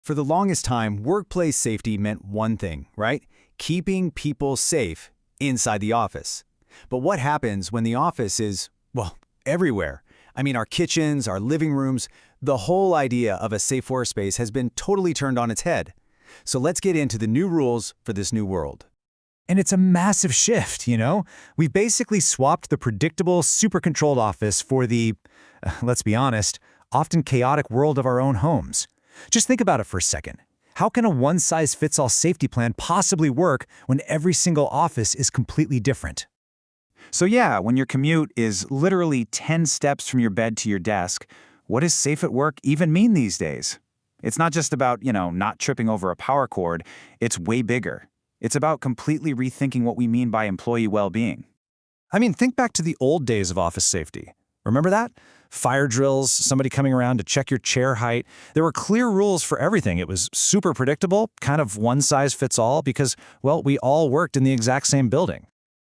For the longest time, workplace safety meant one thing, right? Keeping people safe inside the office. But what happens when the office is, well, everywhere? I mean, our kitchens, our living rooms, the whole idea of a safe workspace has been totally turned on its head. So let's get into the new rules for this new world. And it's a massive shift, you know? We've basically swapped the predictable, super-controlled office for the, let's be honest, often chaotic world of our own homes. Just think about it for a second. How can a one-size-fits-all safety plan possibly work when every single office is completely different? So yeah, when your commute is literally 10 steps from your bed to your desk, what does safe at work even mean these days? It's not just about, not tripping over a power cord. It's way bigger. It's about completely rethinking what we mean by employee well-being. I mean, think back to the old days of office safety. Remember that? Fire drills, somebody coming around to check your chair height. There were clear rules for everything. It was super predictable, kind of one size fits all because, well, we all worked in the exact same building.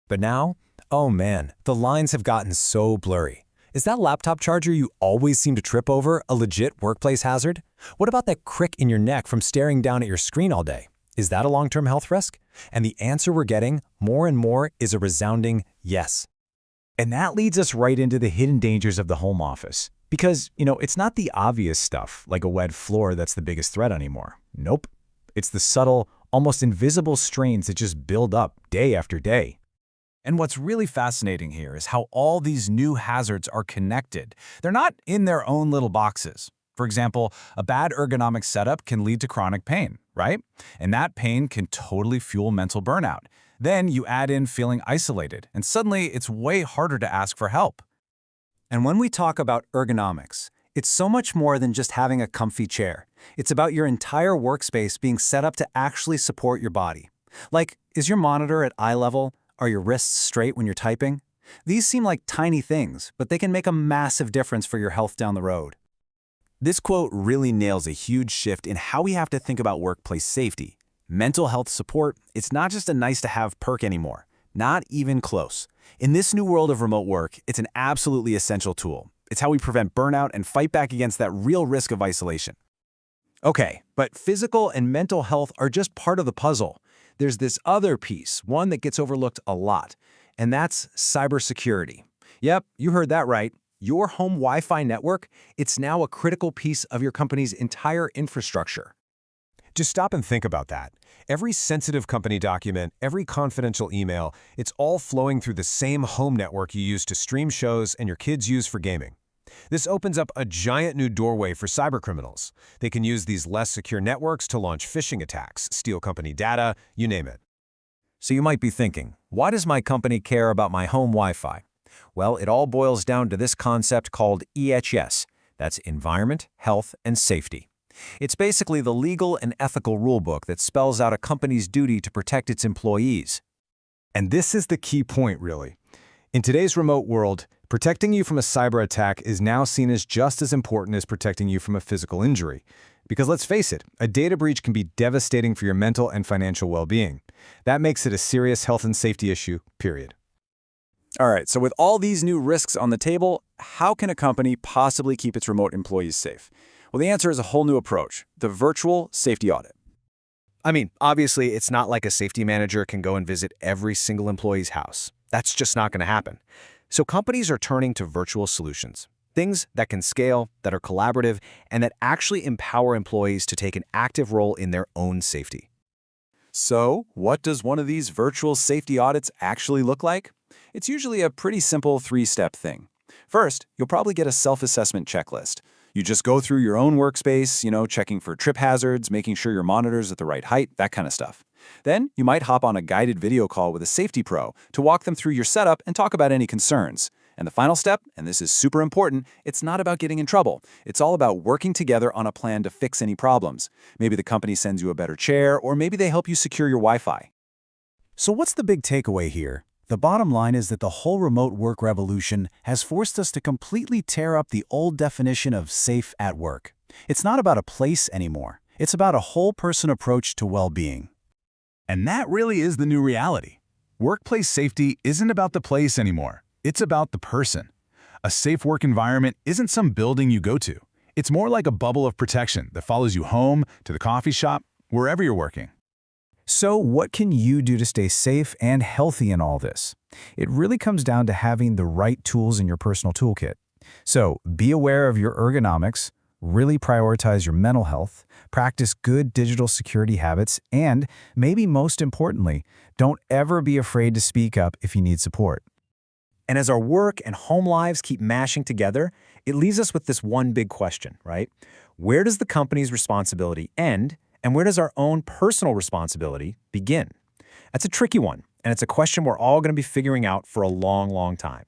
But now, oh man, the lines have gotten so blurry. Is that laptop charger you always seem to trip over a legit workplace hazard? What about that crick in your neck from staring down at your screen all day? Is that a long-term health risk? And the answer we're getting more and more is a resounding yes. And that leads us right into the hidden dangers of the home office. Because, it's not the obvious stuff, like a wet floor, that's the biggest threat anymore. Nope. It's the subtle, almost invisible strains that just build up day after day. And what's really fascinating here is how all these new hazards are connected. They're not in their own little boxes. For example, a bad ergonomic setup can lead to chronic pain, right? And that pain can totally fuel mental burnout. Then you add in feeling isolated, and suddenly it's way harder to ask for help. And when we talk about ergonomics, it's so much more than just having a comfy chair. It's about your entire workspace being set up to actually support your body. Like, is your monitor at eye level? Are your wrists straight when you're typing? These seem like tiny things, but they can make a massive difference for your health down the road. This quote really nails a huge shift in how we have to think about workplace safety. Mental health support, it's not just a nice-to-have perk anymore. Not even close. In this new world of remote work, it's an absolutely essential tool. It's how we prevent burnout and fight back against that real risk of isolation. Okay, but physical and mental health are just part of the puzzle. There's this other piece, one that gets overlooked a lot, and that's cybersecurity. Yep, you heard that right. Your home Wi-Fi network, it's now a critical piece of your company's entire infrastructure. Just stop and think about that. Every sensitive company document, every confidential email, it's all flowing through the same home network you use to stream shows and your kids use for gaming. This opens up a giant new doorway for cybercriminals. They can use these less secure networks to launch phishing attacks, steal company data, you name it. So you might be thinking, why does my company care about my home Wi-Fi? Well, it all boils down to this concept called EHS. That's Environment, Health, and Safety. It's basically the legal and ethical rulebook that spells out a company's duty to protect its employees. And this is the key point, really. In today's remote world, protecting you from a cyber attack is now seen as just as important as protecting you from a physical injury. Because let's face it, a data breach can be devastating for your mental and financial well-being. That makes it a serious health and safety issue, period. All right, so with all these new risks on the table, how can a company possibly keep its remote employees safe? Well, the answer is a whole new approach, the virtual safety audit. I mean, obviously, it's not like a safety manager can go and visit every single employee's house. That's just not going to happen. So companies are turning to virtual solutions, things that can scale, that are collaborative, and that actually empower employees to take an active role in their own safety. So, what does one of these virtual safety audits actually look like? It's usually a pretty simple three-step thing. First, you'll probably get a self-assessment checklist. You just go through your own workspace, checking for trip hazards, making sure your monitor's at the right height, that kind of stuff. Then, you might hop on a guided video call with a safety pro to walk them through your setup and talk about any concerns. And the final step, and this is super important, it's not about getting in trouble. It's all about working together on a plan to fix any problems. Maybe the company sends you a better chair, or maybe they help you secure your Wi-Fi. So what's the big takeaway here? The bottom line is that the whole remote work revolution has forced us to completely tear up the old definition of safe at work. It's not about a place anymore. It's about a whole-person approach to well-being. And that really is the new reality. Workplace safety isn't about the place anymore. It's about the person. A safe work environment isn't some building you go to. It's more like a bubble of protection that follows you home, to the coffee shop, wherever you're working. So what can you do to stay safe and healthy in all this? It really comes down to having the right tools in your personal toolkit. So be aware of your ergonomics, really prioritize your mental health, practice good digital security habits, and maybe most importantly, don't ever be afraid to speak up if you need support. And as our work and home lives keep mashing together, it leaves us with this one big question, right? Where does the company's responsibility end, and where does our own personal responsibility begin? That's a tricky one, and it's a question we're all going to be figuring out for a long, long time.